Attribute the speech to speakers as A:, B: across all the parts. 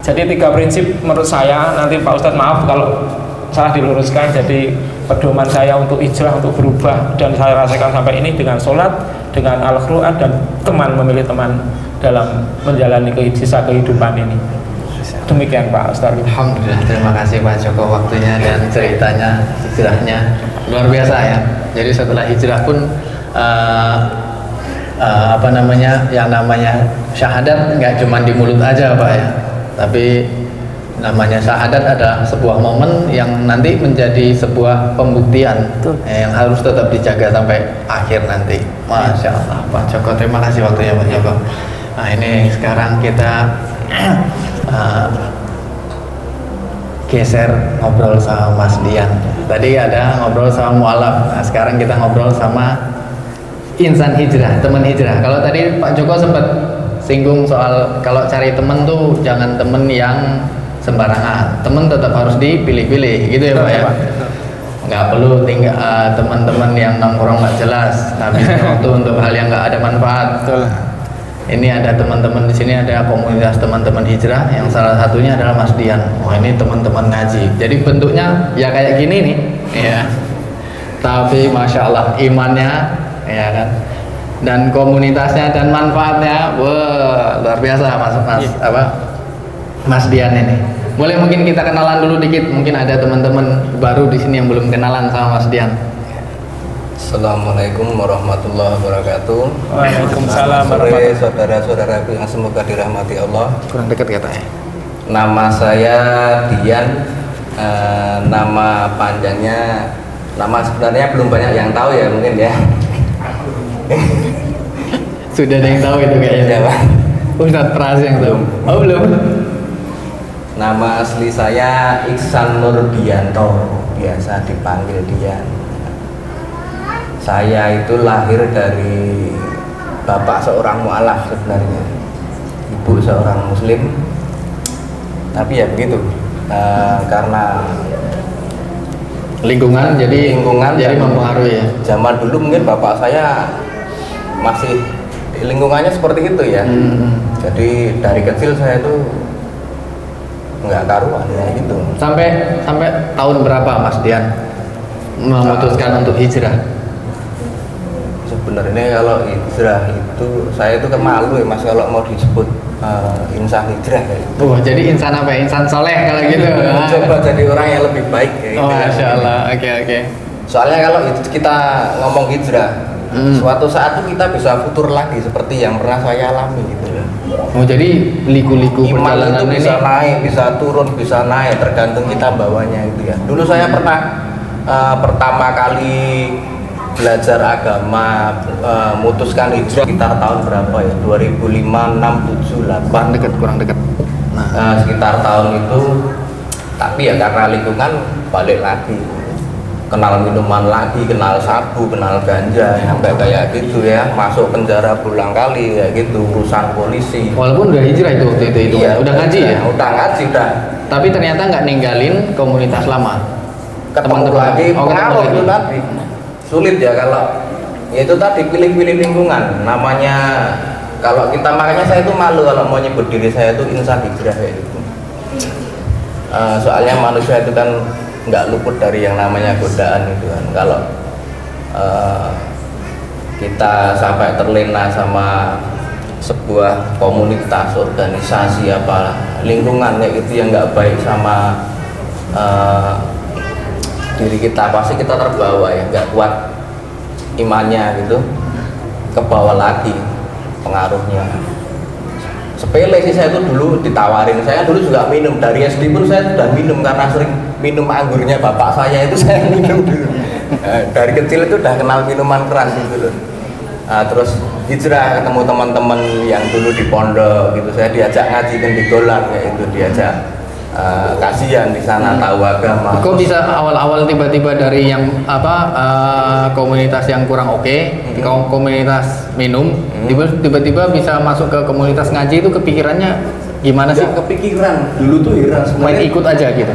A: Jadi 3 prinsip menurut saya, nanti Pak Ustadz maaf kalau salah diluruskan. Jadi pedoman saya untuk hijrah, untuk berubah, dan saya rasakan sampai ini dengan sholat, dengan al-Quran, dan teman, memilih teman dalam menjalani sisa kehidupan ini. Demikian Pak Ustadz.
B: Alhamdulillah, terima kasih Pak Joko waktunya dan ceritanya, hijrahnya luar biasa ya. Jadi setelah hijrah pun yang namanya syahadat nggak cuma di mulut aja Pak ya, tapi namanya syahadat adalah sebuah momen yang nanti menjadi sebuah pembuktian yang harus tetap dijaga sampai akhir nanti. Masya Allah Pak Joko, terima kasih waktunya Pak Joko. Nah ini sekarang kita geser ngobrol sama Mas Dian. Tadi ada ngobrol sama mualaf. Nah, sekarang kita ngobrol sama insan hijrah, teman hijrah. Kalau tadi Pak Joko sempat singgung soal kalau cari teman tuh jangan teman yang sembarangan. Teman tetap harus dipilih-pilih, gitu ya Pak ya. Nggak perlu tinggal teman-teman yang nongkrong nggak jelas, habisnya waktu untuk hal yang nggak ada manfaat.
A: Betul.
B: Ini ada teman-teman di sini, ada komunitas teman-teman hijrah yang salah satunya adalah Mas Dian. Oh ini teman-teman ngaji. Jadi bentuknya ya kayak gini nih, ya. Tapi masya Allah imannya, ya kan. Dan komunitasnya dan manfaatnya, wah luar biasa Mas Dian ini. Boleh mungkin kita kenalan dulu dikit. Mungkin ada teman-teman baru di sini yang belum kenalan sama Mas Dian.
C: Assalamualaikum warahmatullahi wabarakatuh.
A: Waalaikumsalam
C: warahmatullahi wabarakatuh. Saudara-saudaraku yang semoga dirahmati Allah.
B: Kurang dekat katanya.
C: Nama saya Dian. Nama panjangnya, nama sebenarnya belum banyak yang tahu ya mungkin ya.
B: Sudah ada yang tahu itu kayaknya Pak. Ustadz Pras yang tahu. Oh belum.
C: Nama asli saya Iksan Nurdianto, biasa dipanggil Dian. Saya itu lahir dari bapak seorang mu'alaf sebenarnya, ibu seorang muslim, tapi ya begitu, karena
B: lingkungan jadi mempengaruhi ya.
C: Zaman dulu mungkin bapak saya masih lingkungannya seperti itu ya. Jadi dari kecil saya itu nggak karuan ya gitu.
B: Sampai tahun berapa Mas Dian memutuskan untuk hijrah?
C: Sebenarnya kalau hijrah itu saya itu malu ya Mas kalau mau disebut insan hijrah ya.
B: Jadi insan apa? Insan soleh kalau gitu.
C: Coba jadi orang yang lebih baik ya.
B: Oh masya Allah. Oke.
C: Soalnya kalau kita ngomong hijrah, suatu saat itu kita bisa futur lagi seperti yang pernah saya alami gitu ya.
B: Oh jadi liku-liku perjalanan
C: itu bisa
B: ini
C: naik, bisa turun, bisa naik, tergantung kita bawanya itu ya. Dulu saya pernah pertama kali belajar agama, memutuskan hijrah sekitar tahun berapa ya? 2005, 6, 7, 8.
B: kurang dekat.
C: Sekitar tahun itu, tapi ya karena lingkungan balik lagi, kenal minuman lagi, kenal sabu, kenal ganja, sampai kayak gitu ya, masuk penjara berulang kali ya gitu, urusan polisi.
B: Walaupun udah hijrah itu waktu itu
C: Iya,
B: udah ngaji ya?
C: Udah ngaji udah.
B: Tapi ternyata nggak ninggalin komunitas lama.
C: Ketemu lagi pengaruh itu tadi. Sulit ya kalau ya itu tadi pilih-pilih lingkungan. Namanya kalau kita, makanya saya itu malu kalau mau nyebut diri saya itu insan hijrah kayak gitu. Soalnya manusia itu kan nggak luput dari yang namanya godaan itu kan. Kalau kita sampai terlena sama sebuah komunitas, organisasi, apa lingkungan kayak gitu yang nggak baik sama diri kita, pasti kita terbawa ya, nggak kuat imannya gitu, ke bawah lagi pengaruhnya. Sepele sih, saya tuh dulu ditawarin, saya dulu juga minum, dari SD pun saya sudah minum karena sering minum anggurnya bapak saya itu saya minum dulu. Dari kecil itu udah kenal minuman keras gitu loh. Terus hijrah, ketemu teman-teman yang dulu di pondok gitu, saya diajak ngaji kan di Golan kayak itu, diajak kasihan di sana tahu agama.
B: Kok bisa awal-awal tiba-tiba dari yang komunitas yang kurang oke, komunitas minum, tiba-tiba bisa masuk ke komunitas ngaji, itu kepikirannya gimana sih?
C: Kepikiran dulu tuh heran
B: Main ikut aja gitu.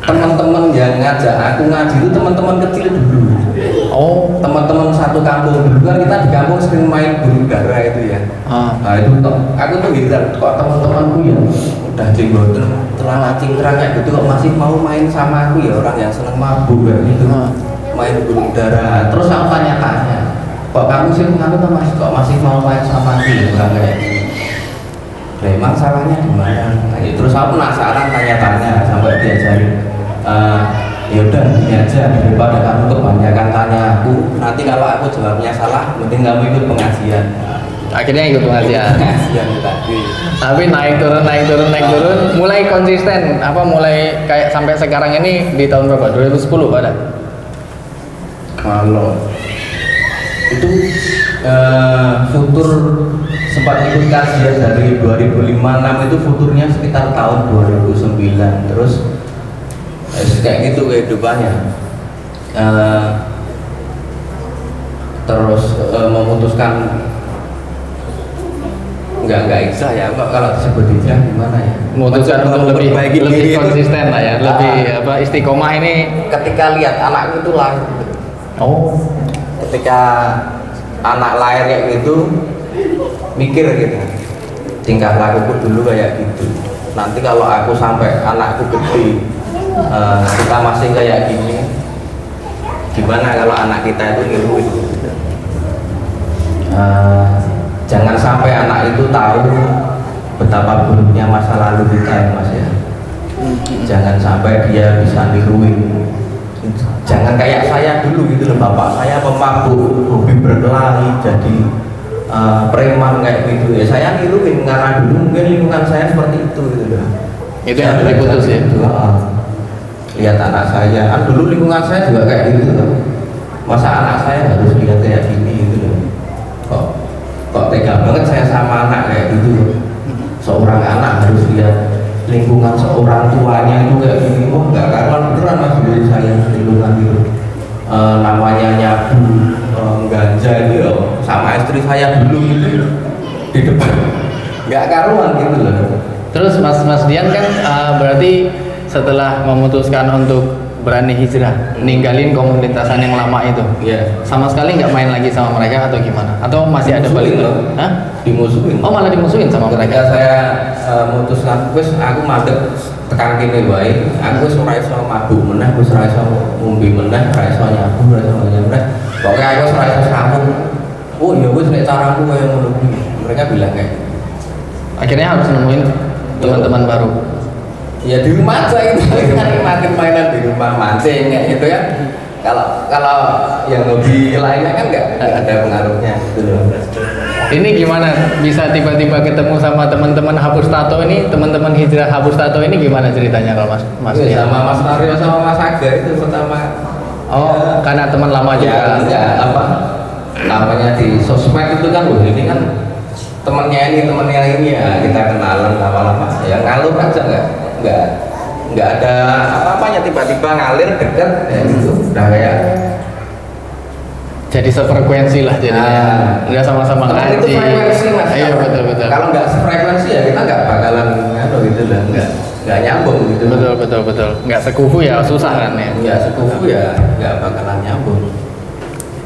C: Teman-teman yang ngajak aku ngaji itu teman-teman kecil dulu.
B: Oh,
C: teman-teman satu kampung dulu kan, kita di kampung sering main burung dara itu ya. Nah itu aku tuh heran kok teman-temanku ya udah jenggotan celana cingkrang kayak gitu kok masih mau main sama aku ya, orang yang seneng mabuk kayak gitu, main gulung darah. Terus aku tanya-tanya, kok kamu sih ngaku tuh mas, kok masih mau main sama aku ya, orang kayak gini. Memang salahnya di mana? Nah, terus aku penasaran tanya-tanya sampai diajarin. Ya udah ini aja, daripada kamu kebanyakan tanya aku, nanti kalau aku jawabnya salah, mending kamu ikut pengajian.
B: Akhirnya ikut pengajian.
C: Pengajian tadi.
B: Tapi naik turun, mulai konsisten. Apa mulai kayak sampai sekarang ini di tahun berapa? 2010 ada?
C: Kalau itu futur sempat ikut kajian dari 2005-2006 itu futurnya sekitar tahun 2009. Terus kayak gitu kehidupannya. Terus memutuskan enggak hijrah ya, kalau disebut hijrah gimana ya,
B: Memutuskan untuk lebih
C: diri
B: konsisten lah ya, lebih apa istiqomah ini
C: ketika lihat anakku itu lahir gitu.
B: oh
C: Ketika anak lahir kayak gitu mikir gitu, tingkah lakuku dulu kayak gitu, nanti kalau aku sampai anakku gede kita masih kayak gini, gimana kalau anak kita itu niruin. Jangan sampai anak itu tahu betapa buruknya masa lalu kita ya mas ya. Jangan sampai dia bisa niruin. Jangan kayak saya dulu gitu loh, bapak saya pemabuk, hobi berkelahi, jadi preman kayak gitu ya. Saya niruin karena dulu mungkin lingkungan saya seperti itu gitu loh.
B: itu yang harus diputus ya.
C: Lihat anak saya, kan dulu lingkungan saya juga kayak gitu loh. Masa anak saya harus lihat kayak gini gitu loh. Kok tega banget saya sama anak kayak gitu loh. Seorang anak harus lihat lingkungan seorang tuanya itu kayak gini. Wah nggak karuan beneran mas dari saya lingkungan itu. Namanya nyabu, ganja itu ya sama istri saya dulu gitu di depan. Nggak karuan gitu loh.
B: Terus Mas Dian kan berarti setelah memutuskan untuk berani hijrah, ninggalin komunitasan yang lama itu, sama sekali nggak main lagi sama mereka atau gimana? Atau masih ada balik? Hah?
C: Dimusuhin.
B: Oh malah dimusuhin sama mereka?
C: Saya memutuskan, wes aku madep tekan kene wae, aku wis ora iso mabuk meneh, wis ora iso ngombe meneh, ora iso nyabu, ora iso meneh. Pokoke aku wis ora iso sambung. Oh ya wis nek caraku kaya ngono kuwi. Mereka bilang kayak gitu.
B: Akhirnya harus nemuin teman-teman baru.
C: Ya di rumah aja itu, nikmatin mainan di rumah, mancing kayak gitu ya. Kalau yang hobi lainnya kan nggak ada pengaruhnya gitu loh.
B: Ini gimana bisa tiba-tiba ketemu sama teman-teman hapus tato ini, teman-teman hijrah hapus tato ini gimana ceritanya kalau Mas Dian?
C: Sama Mas Mario sama Mas Aga itu pertama.
B: Oh, ya, karena teman lama juga.
C: Ya, apa namanya di sosmed itu kan, ini kan temennya ini ya, kita kenalan lama-lama ya ngalur aja nggak ada apa-apanya, tiba-tiba ngalir deket ya gitu, udah kayak
B: jadi sefrekuensi lah jadinya. Udah sama-sama ngaji.
C: Itu frekuensi mas.
B: Iya betul.
C: Kalau nggak sefrekuensi ya kita nggak bakalan gitu lah, nggak nyambung gitu.
B: Betul. Nggak sekufu ya susah kan ya.
C: Nggak sekufu ya nggak bakalan nyambung.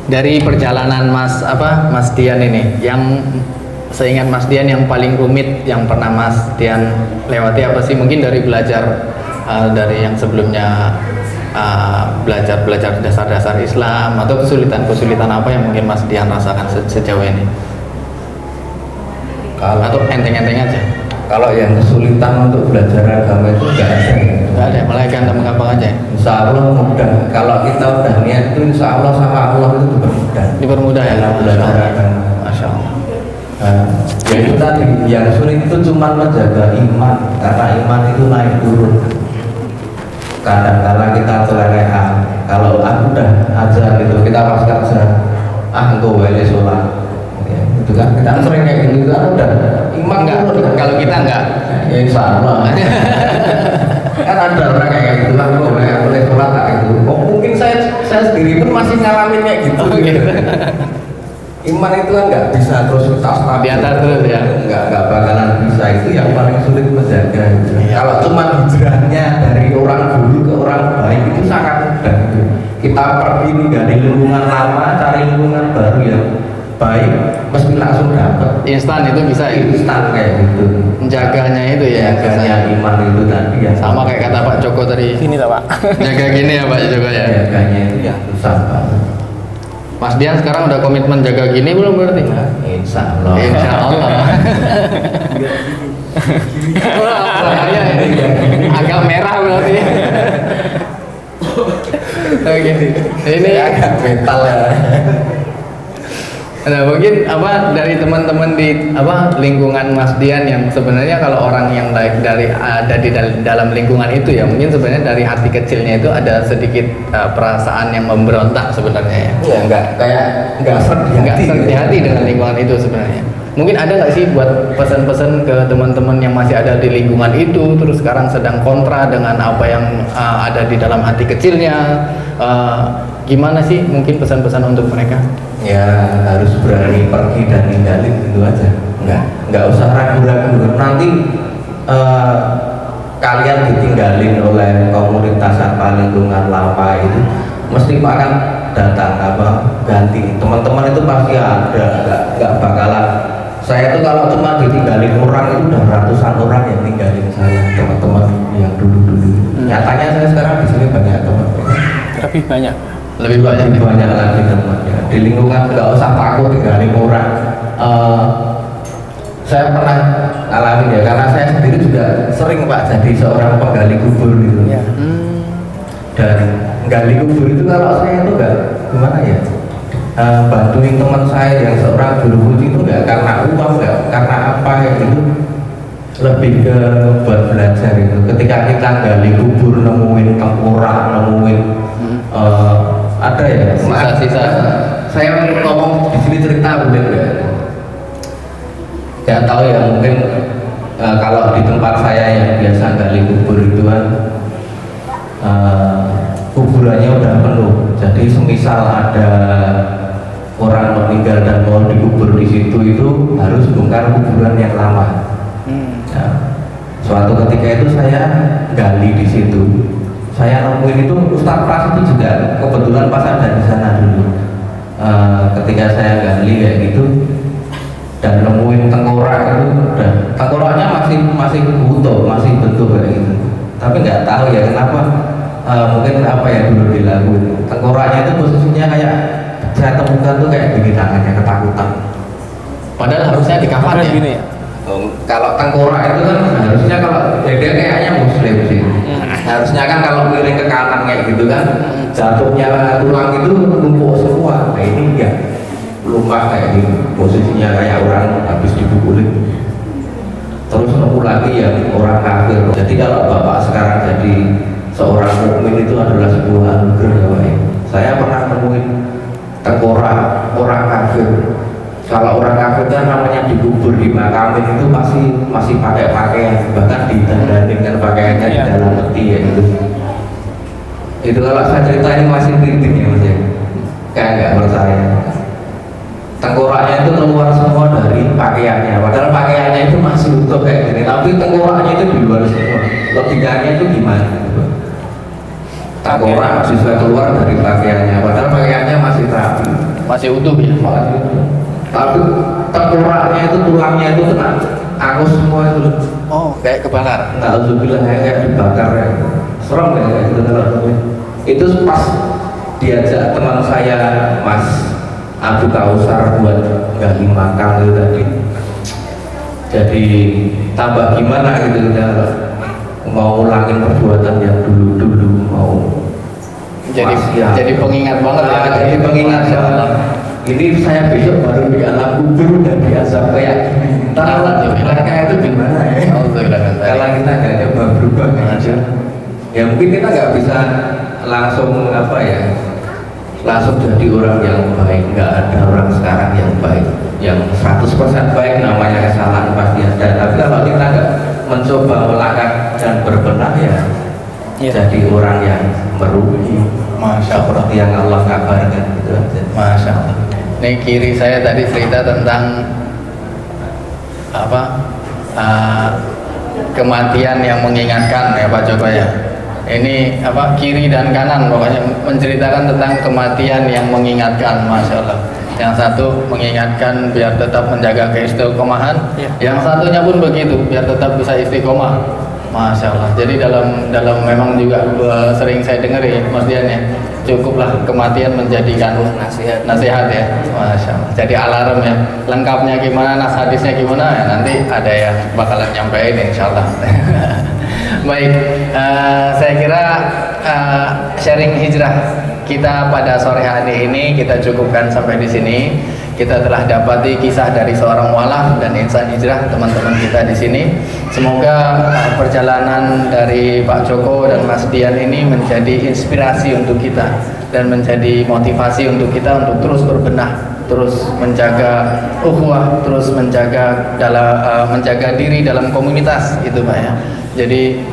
B: Dari perjalanan Mas Dian ini, yang seingat Mas Dian yang paling rumit yang pernah Mas Dian lewati apa sih? Mungkin dari belajar dari yang sebelumnya belajar dasar-dasar Islam, atau kesulitan apa yang mungkin Mas Dian rasakan sejauh ini? Atau enteng-enteng aja?
C: Kalau yang kesulitan untuk belajar agama itu nggak ada.
B: Nggak ada, malah gampang-gampang aja.
C: Insya Allah mudah. Kalau kita udah niat itu Insya Allah sama Allah itu dipermudah.
B: Dipermudah ya.
C: Belajar agama.
B: Masya Allah.
C: Jadi tadi yang sulit itu cuma menjaga iman, karena iman itu naik turun. Kadang-kadang kita celerehan. Kalau aku udah ajar gitu, kita pas kerja, engkau wele sholat. Ya, itu kan kita sering kayak gitu kan udah iman
B: enggak,
C: turun.
B: kalau kita enggak.
C: Ya insya Allah. Kan ada orang kayak gitu kan, aku boleh sholat kayak gitu. Oh, mungkin saya sendiri pun masih ngalamin kayak gitu. Iman itu kan nggak bisa terus kita stabil
B: di atas terus ya,
C: nggak bakalan bisa. Itu yang paling sulit menjaga gitu. Kalau cuma hijrahnya dari orang dulu ke orang baik itu sangat mudah gitu. Kita pergi dari lingkungan lama cari lingkungan baru yang baik mesti langsung dapat
B: instan itu bisa ya,
C: instan kayak gitu.
B: menjaganya itu ya,
C: Jaganya iman itu tadi ya
B: sama kayak kata Pak Joko tadi,
A: Gini lah Pak.
B: jaga gini ya Pak Joko ya.
C: jaganya itu ya susah banget.
B: Mas Dian sekarang udah komitmen jaga gini belum berarti?
C: Insya Allah.
B: Insya Allah. Wah, bahaya ini. Agak merah berarti. Oke, ini
C: agak mental ya.
B: Nah, mungkin apa dari teman-teman di apa lingkungan Mas Dian yang sebenarnya kalau orang yang dari ada di dalam lingkungan itu ya mungkin sebenarnya dari hati kecilnya itu ada sedikit perasaan yang memberontak sebenarnya ya.
C: Iya, nggak
B: Nggak di hati dengan lingkungan itu sebenarnya. Mungkin ada nggak sih buat pesan-pesan ke teman-teman yang masih ada di lingkungan itu terus sekarang sedang kontra dengan apa yang ada di dalam hati kecilnya, gimana sih mungkin pesan-pesan untuk mereka?
C: Ya harus berani pergi dan ninggalin gitu aja. Nggak usah ragu-ragu. Nanti kalian ditinggalin oleh komunitas apa lingkungan lama itu mesti akan datang ganti. Teman-teman itu pasti ada, nggak bakalan. Saya tuh kalau cuma ditinggalin orang itu udah ratusan orang yang tinggalin saya, teman-teman yang dulu-dulu. Nyatanya saya sekarang di sini banyak teman.
A: Lebih banyak.
B: Lebih banyak
C: Lagi teman ya. Di lingkungan nggak usah takut tinggalin orang. Saya pernah ngalamin ya, karena saya sendiri juga sering Pak jadi seorang penggali kubur gitu.
A: Ya.
C: Dan gali kubur itu kalau saya itu nggak gimana ya, bantuin teman saya yang seorang juru kunci itu nggak karena uang, nggak karena apa ya, itu lebih ke buat belajar itu. Ketika kita gali kubur nemuin tengkorak, nemuin ada ya
B: sisa-sisa.
C: Saya ngomong di sini cerita boleh nggak? Nggak tahu ya, mungkin kalau di tempat saya yang biasa gali kubur itu kan kuburannya udah penuh. Jadi semisal ada orang meninggal dan mau dikubur di situ itu harus bongkar kuburan yang lama. Nah, suatu ketika itu saya gali di situ. Saya nemuin itu Ustadz Pras itu juga kebetulan pas ada di sana dulu. Ketika saya gali kayak gitu dan nemuin tengkorak itu, dan tengkoraknya masih utuh, masih bentuk kayak gitu. Tapi nggak tahu ya kenapa, mungkin apa yang dulu dilakuin. Tengkoraknya itu posisinya kayak saya temukan tuh kayak gini tangannya, ketakutan.
B: Padahal harusnya di kafan ya.
A: Gini ya.
C: Kalau tengkorak itu kan harusnya kalau dia kayaknya muslim sih. Harusnya kan kalau miring ke kanan kayak gitu kan, jatuhnya tulang itu numpuk semua. Nah ini ya lupa kayak gini, posisinya kayak orang habis dipukulin. Terus nemu lagi ya orang kafir. Jadi kalau bapak sekarang jadi seorang mukmin itu adalah sebuah anugerah ya. Saya pernah nemuin tengkorak orang kafir. Kalau orang kafir kan namanya dikubur di makamin itu masih pakai pakaian, bahkan ditandani dengan pakaiannya di dalam peti ya gitu. Itu kalau saya cerita ini masih merinding ya mas ya, kayak nggak percaya. Tengkoraknya itu keluar semua dari pakaiannya, padahal pakaiannya itu masih utuh kayak gini, tapi tengkoraknya itu di luar semua. Logikanya itu gimana? Tengkorak masih bisa keluar dari pakaiannya, padahal pakaiannya masih rapi,
B: Masih utuh ya.
C: masih utuh. Tapi tengkoraknya itu tulangnya itu kena angus semua itu.
B: Oh, kayak kebakar.
C: Alhamdulillah kayak dibakar ya. Serem ya kayak gitu kalau itu pas diajak teman saya Mas Abu Kausar buat gali makam itu tadi. Jadi tambah gimana gitu kita mau ulangin perbuatan yang dulu mau.
B: Jadi pengingat banget ya.
C: Jadi pengingat banget. Ini saya besok baru di alam kubur dan biasa kayak gini. Mereka itu gimana ya? Kalau kita nggak coba berubah aja, ya mungkin kita nggak bisa langsung langsung jadi orang yang baik. Nggak ada orang sekarang yang baik, yang 100% baik. Namanya kesalahan pasti ada. Tapi kalau kita nggak mencoba melangkah dan berbenah ya, jadi orang yang merugi. Seperti yang Allah kabarkan gitu aja.
B: Masya Allah. Ini kiri saya tadi cerita tentang kematian yang mengingatkan ya Pak Joko ya. Ini kiri dan kanan pokoknya menceritakan tentang kematian yang mengingatkan, Masya Allah. Yang satu mengingatkan biar tetap menjaga keistiqomahan,
A: Ya.
B: yang satunya pun begitu biar tetap bisa istiqomah. Masya Allah. Jadi dalam memang juga sering saya dengar ya Mas Dian ya, cukuplah kematian menjadikan nasihat ya. Masya Allah. Jadi alarm ya. Lengkapnya gimana, nas hadisnya gimana ya, nanti ada yang bakalan nyampein insya Allah. Baik, saya kira sharing hijrah kita pada sore hari ini kita cukupkan sampai di sini. Kita telah dapati kisah dari seorang mualaf dan insan hijrah teman-teman kita di sini. Semoga perjalanan dari Pak Joko dan Mas Dian ini menjadi inspirasi untuk kita dan menjadi motivasi untuk kita untuk terus berbenah, terus menjaga ukhuwah, terus menjaga diri dalam komunitas itu Pak ya. Jadi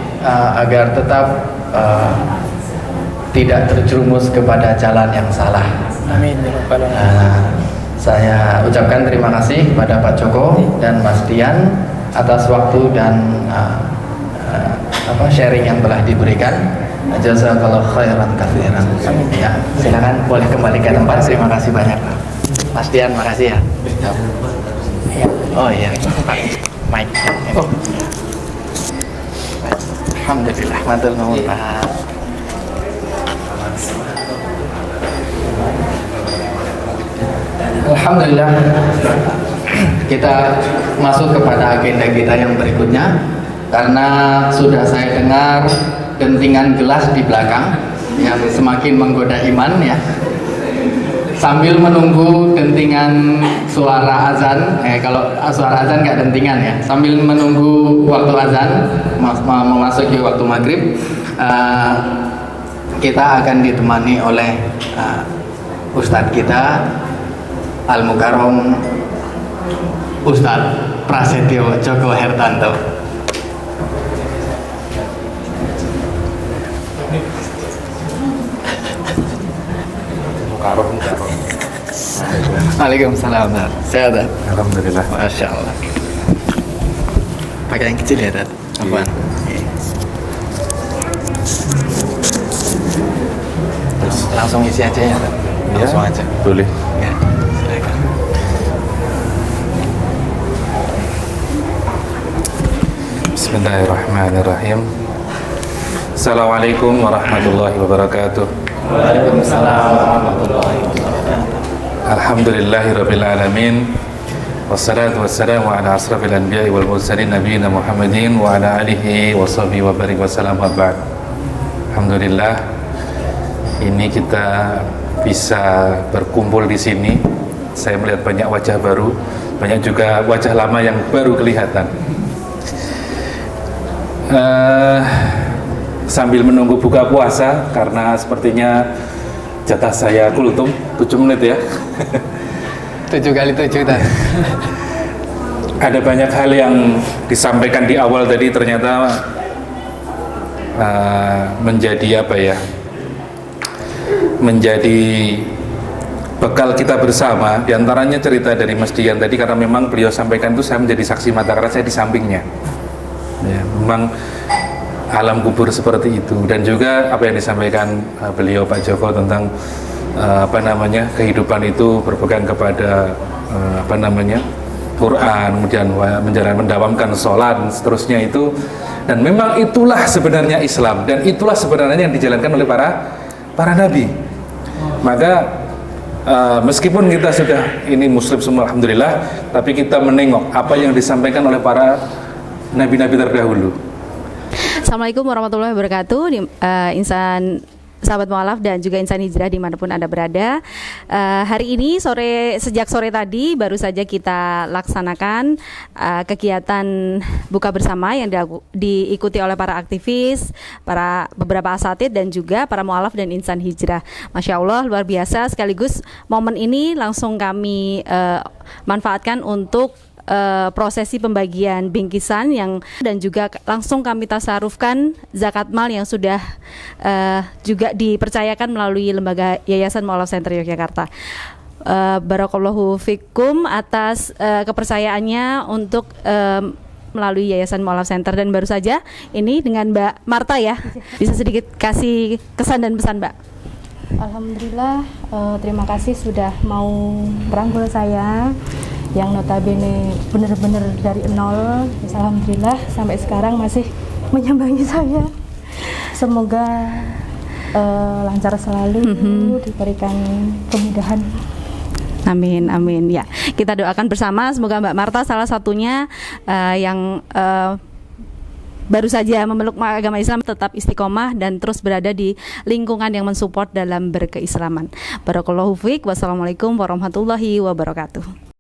B: agar tetap tidak terjerumus kepada jalan yang salah.
A: Amin. Ya Rabbal Alamin.
B: Saya ucapkan terima kasih kepada Pak Joko dan Mas Dian atas waktu dan sharing yang telah diberikan. Jazakallahu khairan katsiran. Ya, silakan boleh kembali ke tempat. Terima kasih banyak. Mas Dian, makasih ya. Oh iya, Pak. Mic. Oh. Alhamdulillah, matur nuwun Pak. Alhamdulillah, kita masuk kepada agenda kita yang berikutnya. Karena sudah saya dengar dentingan gelas di belakang yang semakin menggoda iman ya. Sambil menunggu dentingan suara azan, kalau suara azan nggak dentingan ya. Sambil menunggu waktu azan memasuki waktu maghrib, kita akan ditemani oleh Ustadz kita Al-Mukarram Ustadz Prasetyo Djoko Hertanto. Waalaikumsalam. Sehat.
D: Alhamdulillah.
B: Masya Allah. Pakai yang kecil ya Dad. Apaan? Langsung isi aja ya Dad. Langsung aja.
D: Boleh.
B: Ya, silakan.
D: Bismillahirrahmanirrahim. Assalamualaikum warahmatullahi wabarakatuh.
B: Waalaikumsalam warahmatullahi wabarakatuh.
D: Alhamdulillahirabbil alamin. Wassalatu wassalamu ala asrafil anbiya'i wal mursalin nabiyina Muhammadin wa ala alihi wa sahbihi wa barik wa salam wa ba'd. Alhamdulillah, ini kita bisa berkumpul di sini. Saya melihat banyak wajah baru, banyak juga wajah lama yang baru kelihatan. Sambil menunggu buka puasa, karena sepertinya jatah saya kultum 7 menit ya.
B: 7 kali 7 tadi.
D: Ada banyak hal yang disampaikan di awal tadi ternyata menjadi apa ya? Menjadi bekal kita bersama. Di antaranya cerita dari Mas Dian tadi, karena memang beliau sampaikan itu saya menjadi saksi mata karena saya di sampingnya. Ya, memang alam kubur seperti itu, dan juga apa yang disampaikan beliau Pak Joko tentang kehidupan itu berpegang kepada Quran, kemudian mendawamkan sholat dan seterusnya itu, dan memang itulah sebenarnya Islam, dan itulah sebenarnya yang dijalankan oleh para nabi. Maka meskipun kita sudah ini muslim semua alhamdulillah, tapi kita menengok apa yang disampaikan oleh para nabi-nabi terdahulu.
E: Assalamualaikum warahmatullahi wabarakatuh. Insan sahabat mualaf dan juga insan hijrah dimanapun Anda berada. Hari ini sejak sore tadi baru saja kita laksanakan kegiatan buka bersama yang diikuti oleh para aktivis, beberapa asatid dan juga para mualaf dan insan hijrah. Masya Allah, luar biasa. Sekaligus momen ini langsung kami manfaatkan untuk prosesi pembagian bingkisan dan juga langsung kami tasarufkan zakat mal yang sudah juga dipercayakan melalui lembaga Yayasan Mualaf Center Yogyakarta. Barakallahu fikum atas kepercayaannya untuk melalui Yayasan Mualaf Center. Dan baru saja ini dengan Mbak Marta ya, bisa sedikit kasih kesan dan pesan Mbak.
F: Alhamdulillah, terima kasih sudah mau merangkul saya yang notabene benar-benar dari nol. Alhamdulillah sampai sekarang masih menyambangi saya. Semoga lancar selalu, diberikan kemudahan.
E: Amin, amin. Ya, kita doakan bersama semoga Mbak Marta salah satunya yang baru saja memeluk agama Islam tetap istiqomah dan terus berada di lingkungan yang mensupport dalam berkeislaman. Barakallahu fiik. Wassalamualaikum warahmatullahi wabarakatuh.